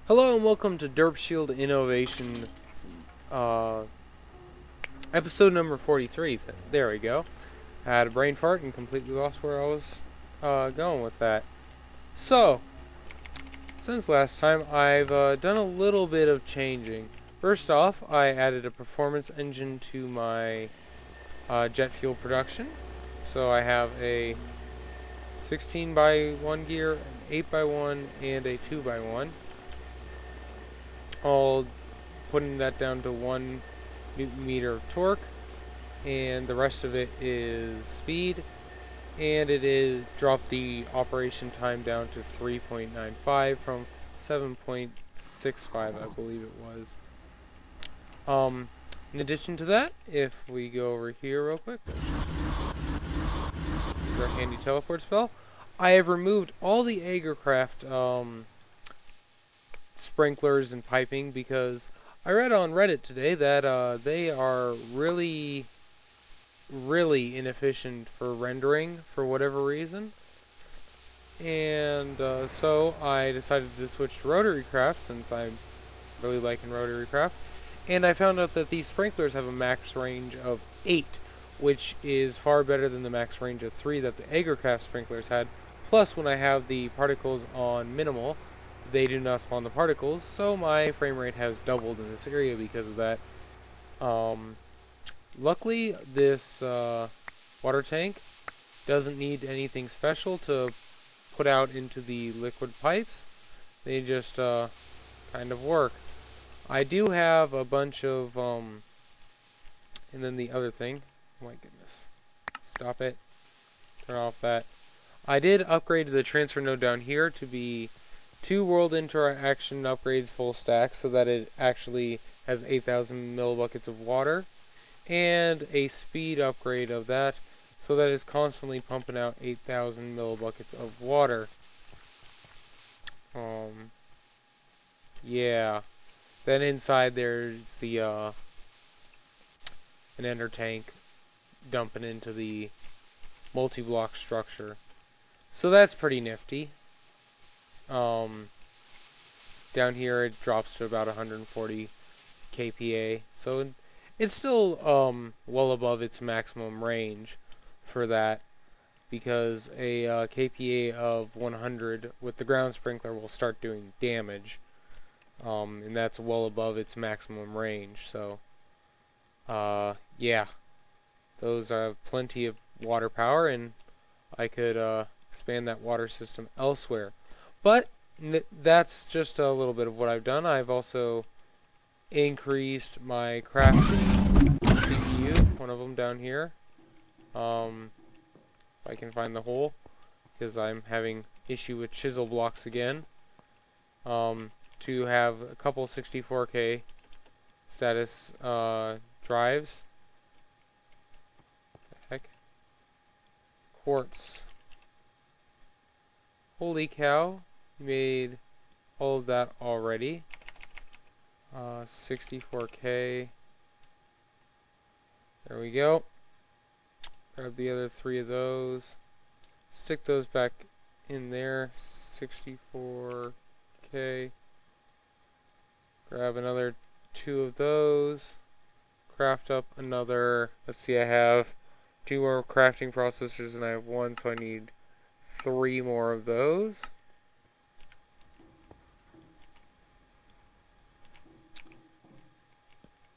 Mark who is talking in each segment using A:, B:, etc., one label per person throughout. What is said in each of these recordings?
A: Hello and welcome to Derp Shield Innovation, uh, episode number 43. There we go. I had a brain fart and completely lost where I was going with that. So, since last time, I've done a little bit of changing. First off, I added a performance engine to my jet fuel production. So I have a 16 by 1 gear, an 8 by 1, and a 2 by 1. All putting that down to 1 Newton meter of torque, and the rest of it is speed, and it is dropped the operation time down to 3.95 from 7.65, I believe it was. In addition to that, if we go over here real quick, use our handy teleport spell, I have removed all the Agricraft sprinklers and piping because I read on Reddit today that they are really inefficient for rendering for whatever reason. And so I decided to switch to Rotarycraft since I'm really liking Rotarycraft. And I found out that these sprinklers have a max range of 8, which is far better than the max range of 3 that the Agricraft sprinklers had. Plus, when I have the particles on minimal, they do not spawn the particles, so my frame rate has doubled in this area because of that. Luckily, this water tank doesn't need anything special to put out into the liquid pipes. They just kind of work. I do have a bunch of, and then the other thing, oh my goodness, stop it, turn off that. I did upgrade the transfer node down here to be 2 world interaction upgrades full stack so that it actually has 8,000 millibuckets of water, and a speed upgrade of that so that it's constantly pumping out 8,000 millibuckets of water. Yeah. Then inside there's the an ender tank dumping into the multi-block structure. So that's pretty nifty. Down here it drops to about 140 kPa. So it's still well above its maximum range for that, because a kPa of 100 with the ground sprinkler will start doing damage, and that's well above its maximum range. So yeah, those are plenty of water power, and I could expand that water system elsewhere. But that's just a little bit of what I've done. I've also increased my crafting CPU, one of them down here. If I can find the hole, because I'm having issue with chisel blocks again. To have a couple 64K status drives. What the heck? Quartz. Holy cow! Made all of that already. 64K. There we go. Grab the other 3 of those. Stick those back in there. 64K. Grab another 2 of those. Craft up another. Let's see, I have 2 more crafting processors and I have 1, so I need 3 more of those.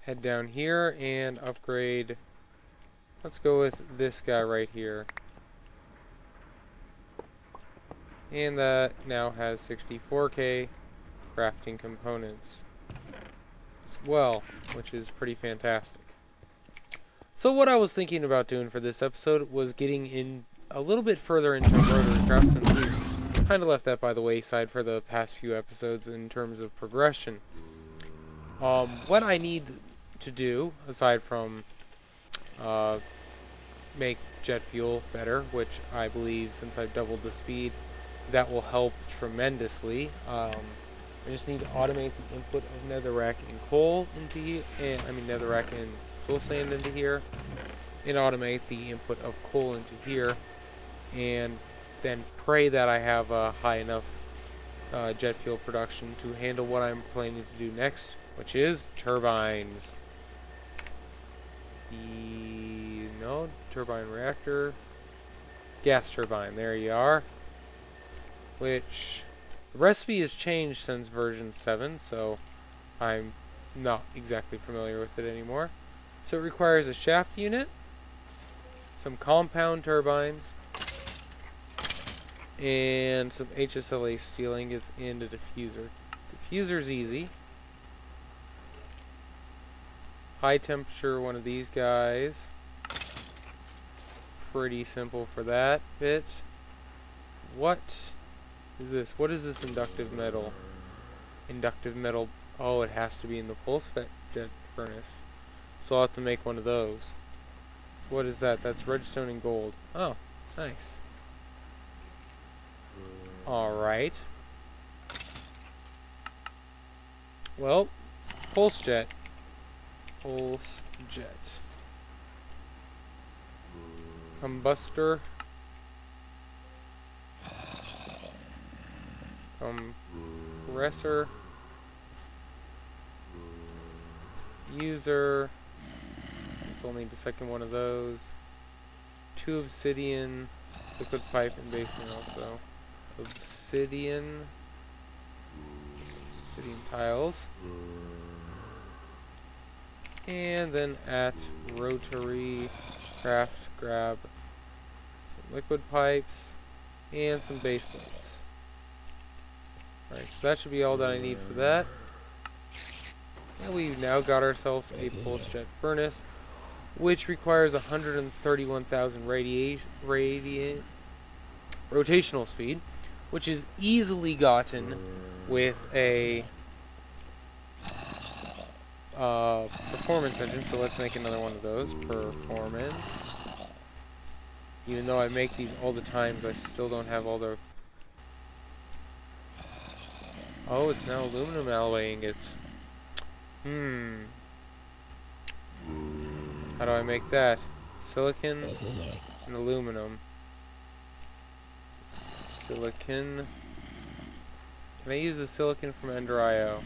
A: Head down here and upgrade. Let's go with this guy right here. And that now has 64K crafting components as well, which is pretty fantastic. So what I was thinking about doing for this episode was getting in a little bit further into Rotarycraft, since we've kind of left that by the wayside for the past few episodes in terms of progression. What I need to do, aside from make jet fuel better, which I believe, since I've doubled the speed, that will help tremendously. I just need to automate the input of netherrack and coal into here, and netherrack and soul sand into here, and automate the input of coal into here, and then pray that I have a high enough jet fuel production to handle what I'm planning to do next, which is turbines. No, turbine reactor. Gas turbine, there you are. Which, the recipe has changed since version 7, so I'm not exactly familiar with it anymore. So it requires a shaft unit, some compound turbines, and some HSLA steel ingots and a diffuser. Diffuser's easy. High temperature, one of these guys. Pretty simple for that bit. What is this? What is this inductive metal? Inductive metal. Oh, it has to be in the pulse jet furnace. So I'll have to make one of those. So what is that? That's redstone and gold. Oh, nice. Alright. Well, pulse jet. Pulse jet. Combustor. Compressor. User. Let's only need the second one of those. 2 obsidian. Liquid pipe and basement also. Obsidian. Obsidian tiles. And then at Rotarycraft, grab some liquid pipes and some base plates. Alright, so that should be all that I need for that. And we've now got ourselves a pulse jet furnace, which requires 131,000 rotational speed, which is easily gotten with a performance engine. So let's make another one of those. Performance. Even though I make these all the times, I still don't have all the... Oh, it's now aluminum alloy ingots. How do I make that? Silicon and aluminum. Silicon. Can I use the silicon from Ender.io?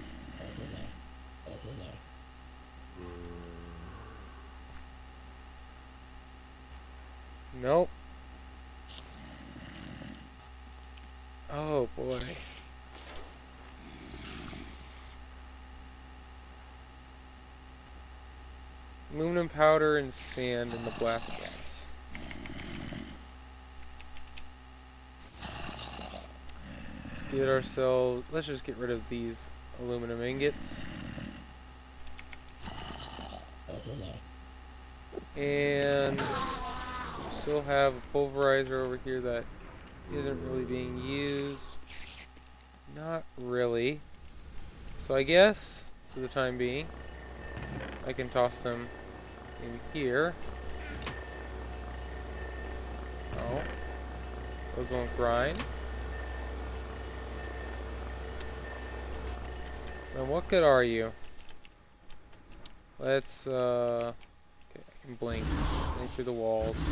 A: Nope. Oh boy. Aluminum powder and sand in the blast gas. Let's get ourselves... Let's just get rid of these aluminum ingots. And we still have a pulverizer over here that isn't really being used. Not really. So I guess, for the time being, I can toss them in here. Oh. Those won't grind. Now what good are you? Let's, okay, I can blink through the walls.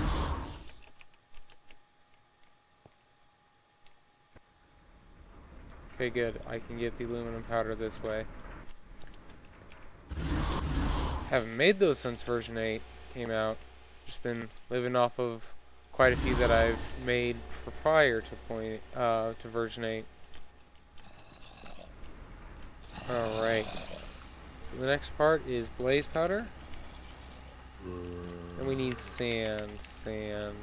A: Okay, good. I can get the aluminum powder this way. Haven't made those since version 8 came out. Just been living off of quite a few that I've made prior to version 8. Alright. So the next part is blaze powder. And we need sand. Sand.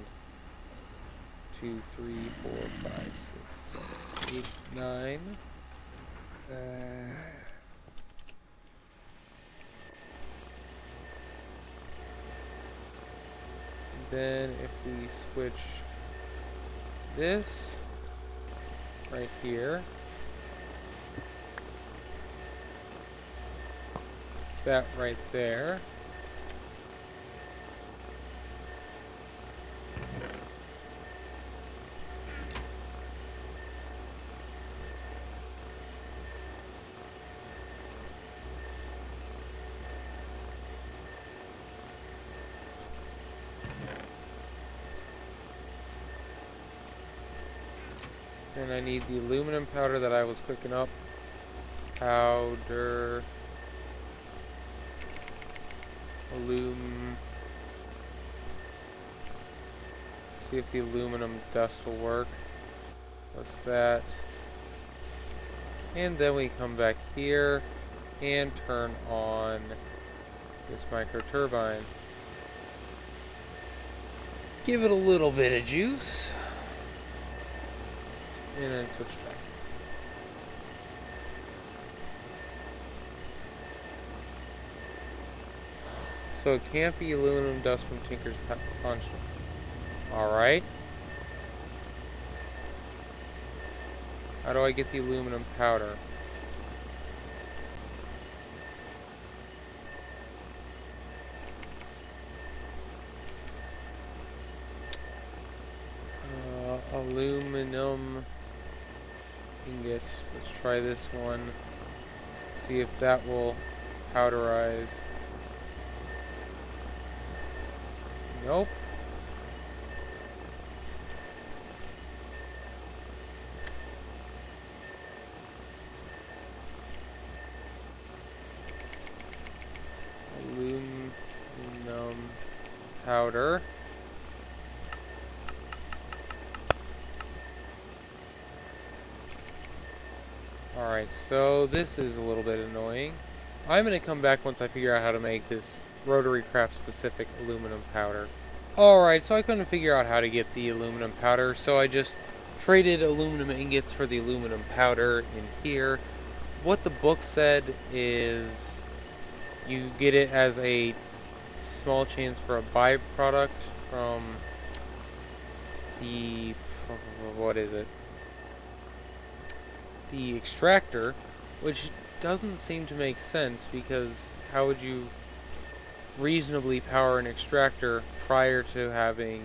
A: 2, 3, 4, 5, 6, 7, 8, 9. Then if we switch this right here, that right there, And I need the aluminum powder that I was cooking up. Powder. See if the aluminum dust will work. What's that? And then we come back here and turn on this micro turbine. Give it a little bit of juice. And then switch back. So it can't be aluminum dust from Tinker's Punch. Alright. How do I get the aluminum powder? Aluminum ingots. Let's try this one. See if that will powderize. Nope. Aluminum powder. Alright, so this is a little bit annoying. I'm going to come back once I figure out how to make this Rotarycraft specific aluminum powder. Alright, so I couldn't figure out how to get the aluminum powder, so I just traded aluminum ingots for the aluminum powder in here. What the book said is you get it as a small chance for a byproduct from the... what is it? The extractor, which doesn't seem to make sense because how would you reasonably power an extractor prior to having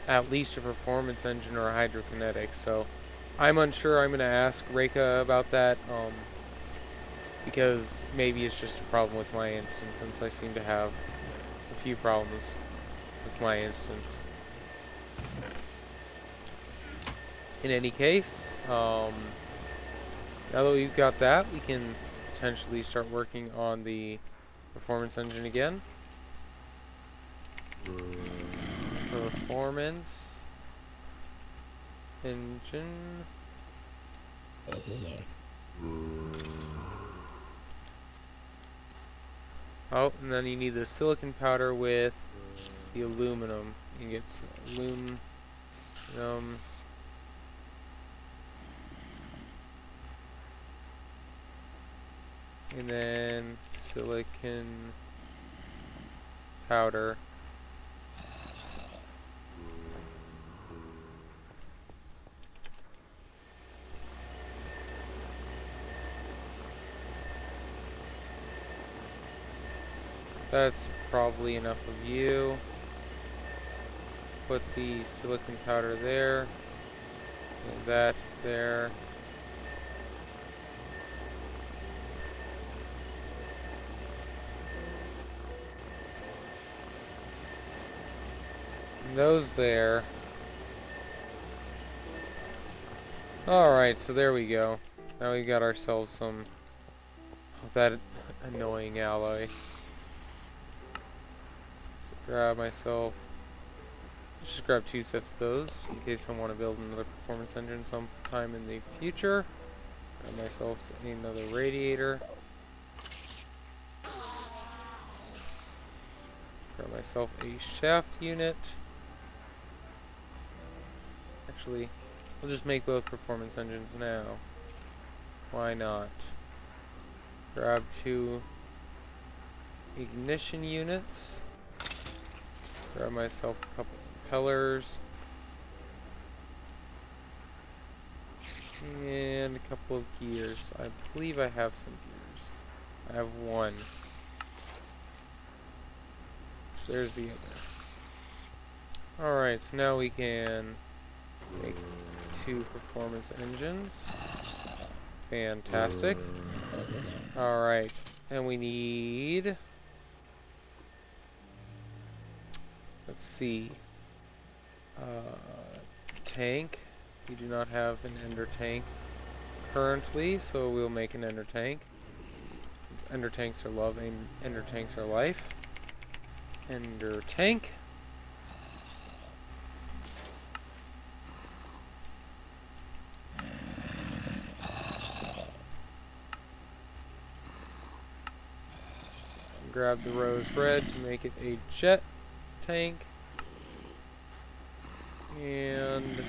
A: at least a performance engine or a hydrokinetic? So I'm unsure. I'm going to ask Reika about that because maybe it's just a problem with my instance, since I seem to have a few problems with my instance. In any case, now that we've got that, we can potentially start working on the performance engine again. Performance engine. Oh, and then you need the silicon powder with the aluminum. You get some aluminum. And then silicon powder. That's probably enough of you. Put the silicon powder there. And that there. Those there. Alright, so there we go. Now we got ourselves some of that annoying alloy. So grab myself. Let's just grab 2 sets of those in case I want to build another performance engine sometime in the future. Grab myself another radiator. Grab myself a shaft unit. Actually, we'll just make both performance engines now. Why not? Grab 2 ignition units. Grab myself a couple propellers. And a couple of gears. I believe I have some gears. I have 1. There's the other. Alright, so now we can make 2 performance engines. Fantastic. Alright, and we need... let's see. tank. We do not have an ender tank currently, so we'll make an ender tank. Since ender tanks are love, ender tanks are life. Ender tank. Grab the rose red to make it a jet tank. And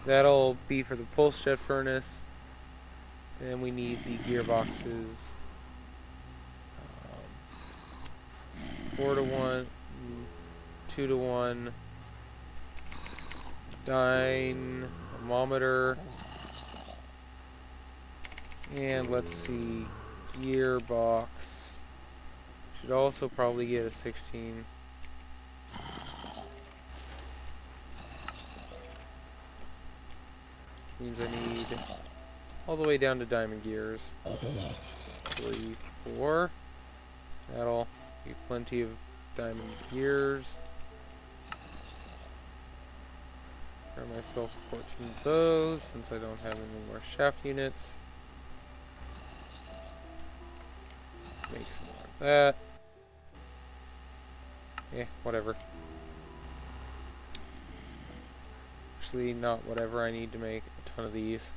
A: that'll be for the pulse jet furnace. Then we need the gearboxes. 4 to 1, 2 to 1, dynamometer, and let's see, gearbox. Should also probably get a 16. Means I need all the way down to diamond gears. 3, 4. That'll be plenty of diamond gears. Grab myself 14 of those since I don't have any more shaft units. Make some more of that. Yeah, whatever. Actually, not whatever. I need to make a ton of these.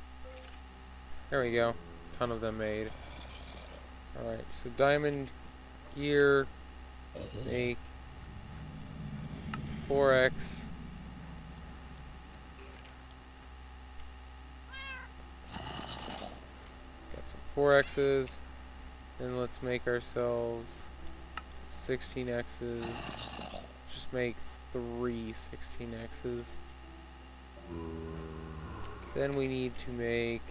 A: There we go. A ton of them made. Alright, so diamond gear. Make 4x. Got some 4x's. Then let's make ourselves 16x's. Just make 3 16x's. Then we need to make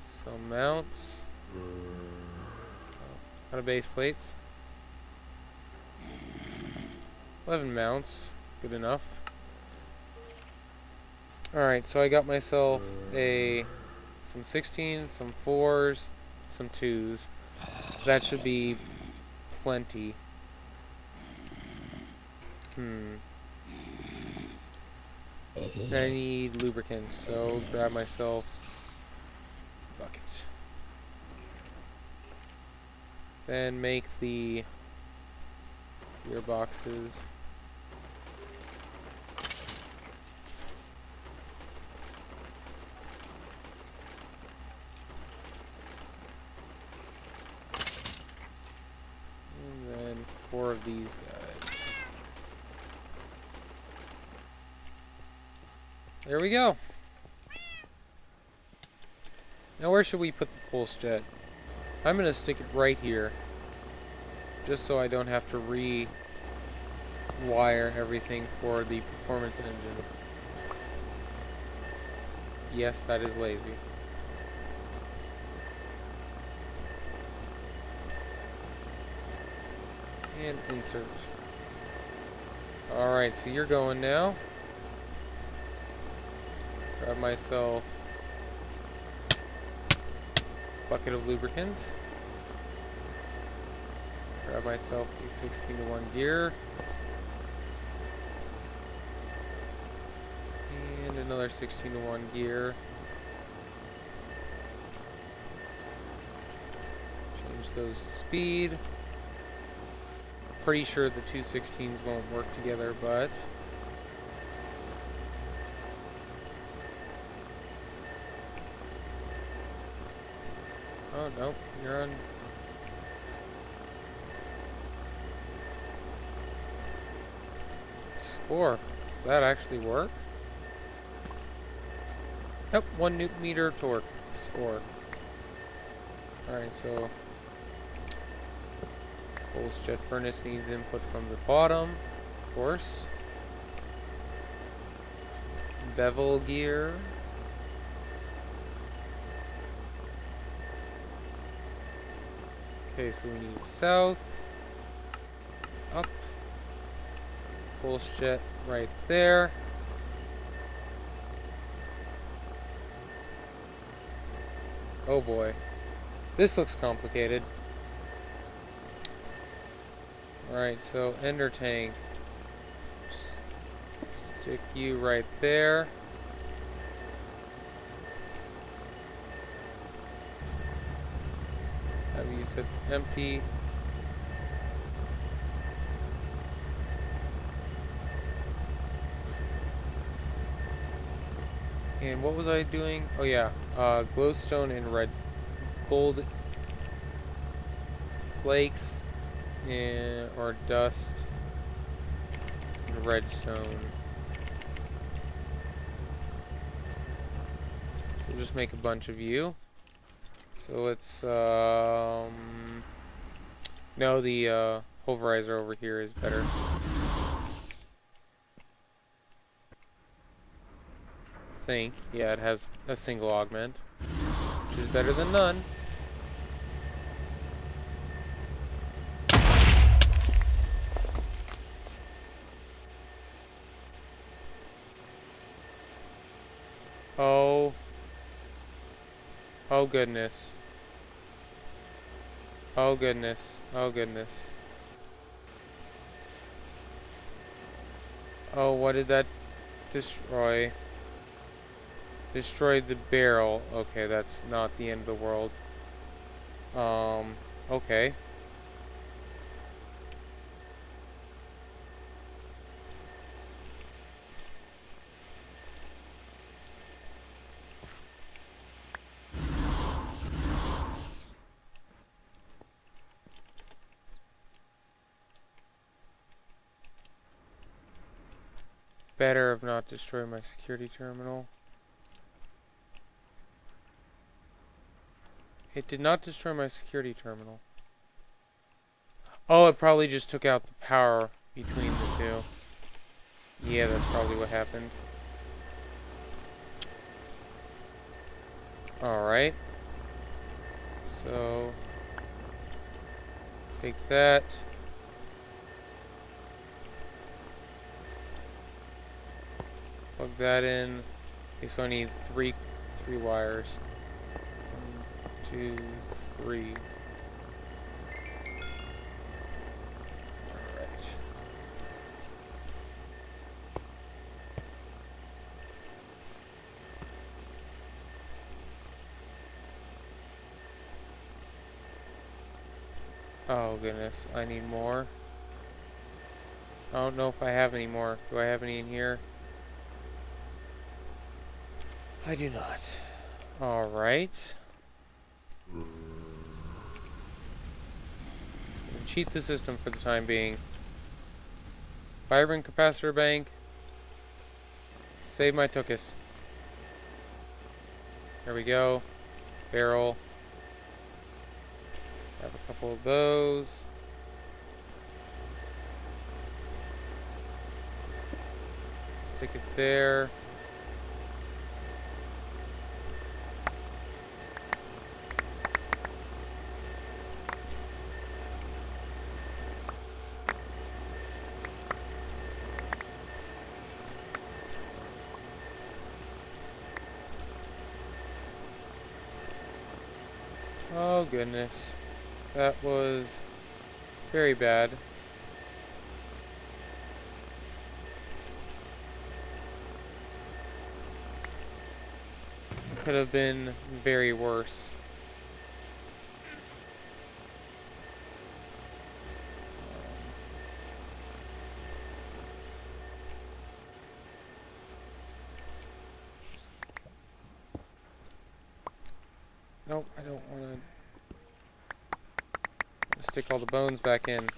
A: some mounts. Out of base plates. 11 mounts. Good enough. Alright, so I got myself some 16s, some 4s, some 2s. That should be plenty. I need lubricant, so grab myself a bucket. Then make the gearboxes. And then 4 of these guys. There we go. Now where should we put the pulse jet? I'm going to stick it right here. Just so I don't have to re-wire everything for the performance engine. Yes, that is lazy. And insert. Alright, so you're going now. Grab myself a bucket of lubricant. Grab myself a 16 to 1 gear. And another 16 to 1 gear. Change those to speed. Pretty sure the two 16s won't work together, but oh no, you're on. Score. Will that actually work? Nope, 1 Newton meter torque. Score. Alright, so pulse jet furnace needs input from the bottom, of course. Bevel gear. Okay, so we need south, up, pulse jet right there. Oh boy, this looks complicated. Alright, so ender tank. Stick you right there. Have you set to empty. And what was I doing? Oh yeah, glowstone and red gold flakes and or dust and redstone. So we'll just make a bunch of you. So let's no, the pulverizer over here is better. I think. Yeah, it has a single augment, which is better than none. Oh. Oh goodness. Oh goodness. Oh goodness. Oh, what did that destroy? Destroyed the barrel. Okay, that's not the end of the world. Okay. Better have not destroyed my security terminal. It did not destroy my security terminal. Oh, it probably just took out the power between the two. Yeah, that's probably what happened. Alright. So, take that. Plug that in. Okay, so I need three wires. 1, 2, 3. Alright. Oh goodness, I need more. I don't know if I have any more. Do I have any in here? I do not. Alright. Cheat the system for the time being. Vibrant capacitor bank. Save my tuchus. There we go. Barrel. Have a couple of those. Stick it there. Oh goodness. That was very bad. Could have been very worse. Nope, I don't want to stick all the bones back in.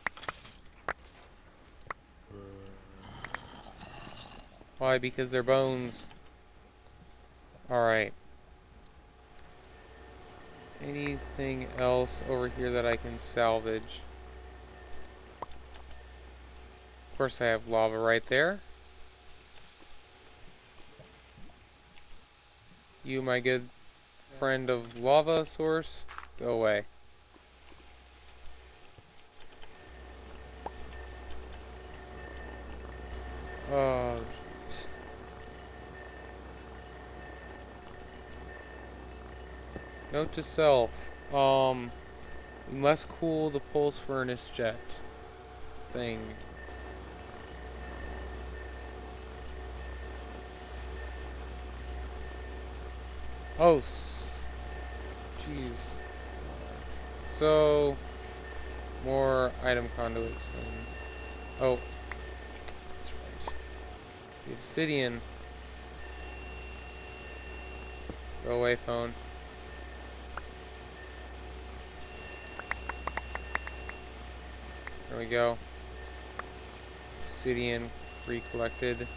A: Why? Because they're bones. Alright. Anything else over here that I can salvage? Of course I have lava right there. You, my good friend of lava source, go away. Oh, jeez. Note to self. We must cool the pulse furnace jet thing. Oh, jeez. So, more item conduits. Oh, that's right. The obsidian. Go away, phone. There we go. Obsidian recollected.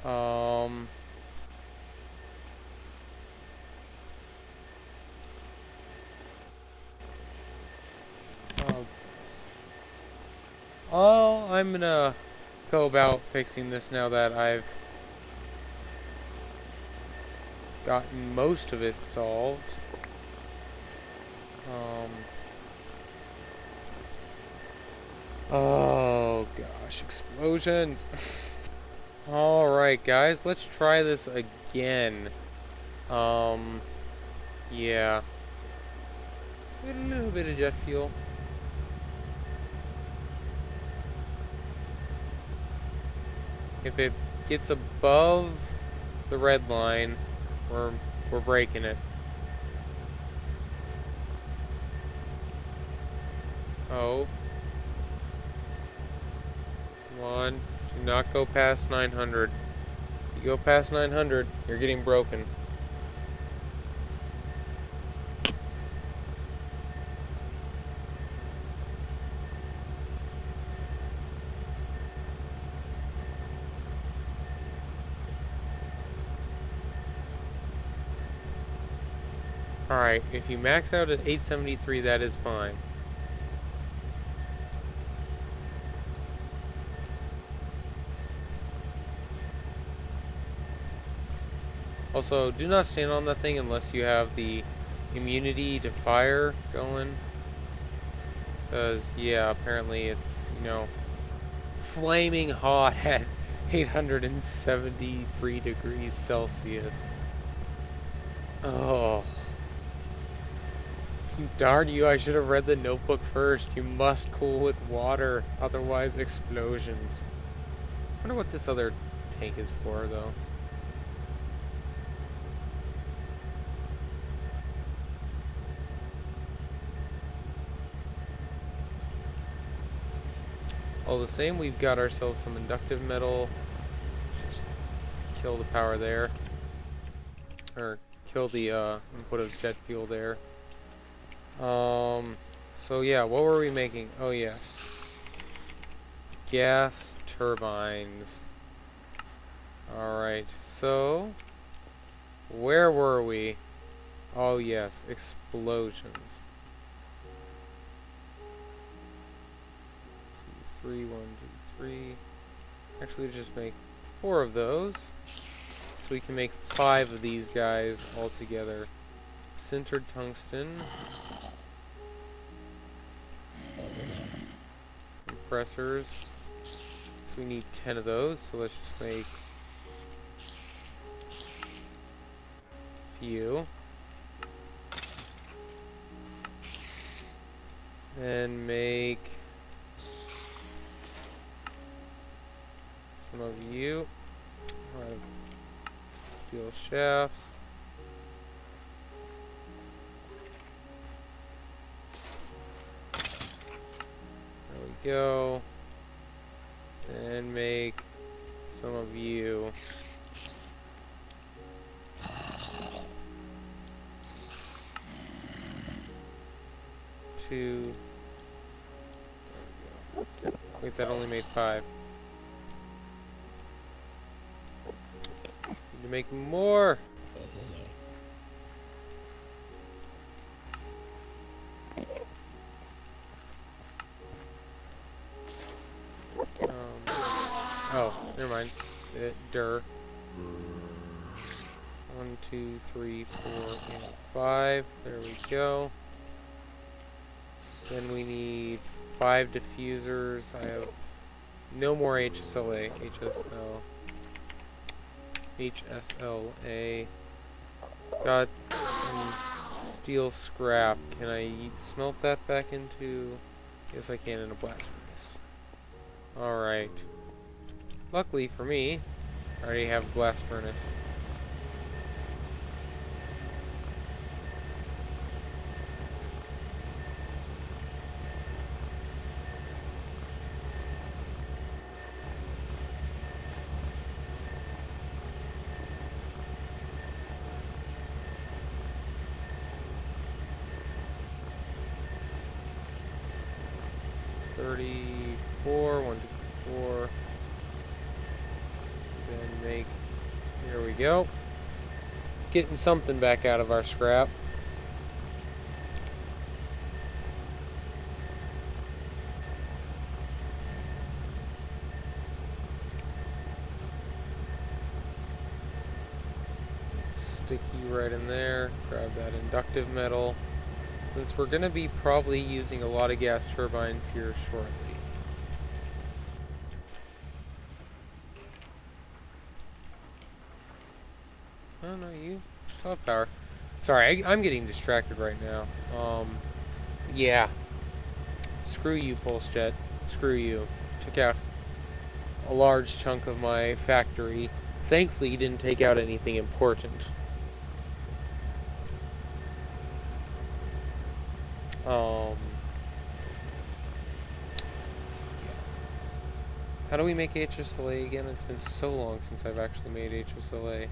A: Um. Oh, I'm gonna go about fixing this now that I've gotten most of it solved. Oh gosh, explosions. Alright guys, let's try this again. Yeah. Get a little bit of jet fuel. If it gets above the red line, we're breaking it. Oh. Come on. Do not go past 900. If you go past 900, you're getting broken. Alright, if you max out at 873, that is fine. Also, do not stand on that thing unless you have the immunity to fire going. Because, yeah, apparently it's, you know, flaming hot at 873 degrees Celsius. Oh. Darn you, I should have read the notebook first. You must cool with water, otherwise explosions. I wonder what this other tank is for, though. All the same, we've got ourselves some inductive metal. Just kill the power there. Or kill the input of jet fuel there. So yeah, what were we making? Oh yes. Gas turbines. Alright, so where were we? Oh yes, explosions. 3, 1, 2, 3. Actually, just make 4 of those. So we can make 5 of these guys all together. Sintered tungsten. Compressors. So we need 10 of those. So let's just make a few. Then make some of you. Steel shafts. There we go. And make some of you. Two. There we go. Wait, that only made 5. Need to make more. Oh, never mind. Derp. 1, 2, 3, 4, and 5. There we go. Then we need 5 diffusers. I have no more HSLA. Got some steel scrap. Can I smelt that back into? Yes, I can in a blast furnace. Alright. Luckily for me, I already have a blast furnace. One, two, 4. Then make. There we go. Getting something back out of our scrap. Stick you right in there. Grab that inductive metal. Since we're going to be probably using a lot of gas turbines here shortly. Oh no, you stop power. Sorry, I'm getting distracted right now. Yeah. Screw you, Pulse Jet. Screw you. Took out a large chunk of my factory. Thankfully, you didn't take out anything important. How do we make HSLA again? It's been so long since I've actually made HSLA.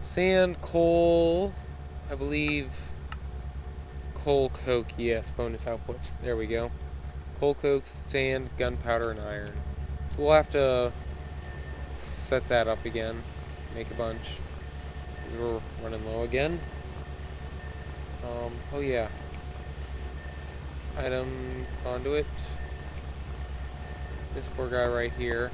A: Sand, coal, I believe. Coal, coke, yes, bonus output. There we go. Coal, coke, sand, gunpowder, and iron. So we'll have to set that up again. Make a bunch. Because we're running low again. Oh yeah. Item conduit. This poor guy right here.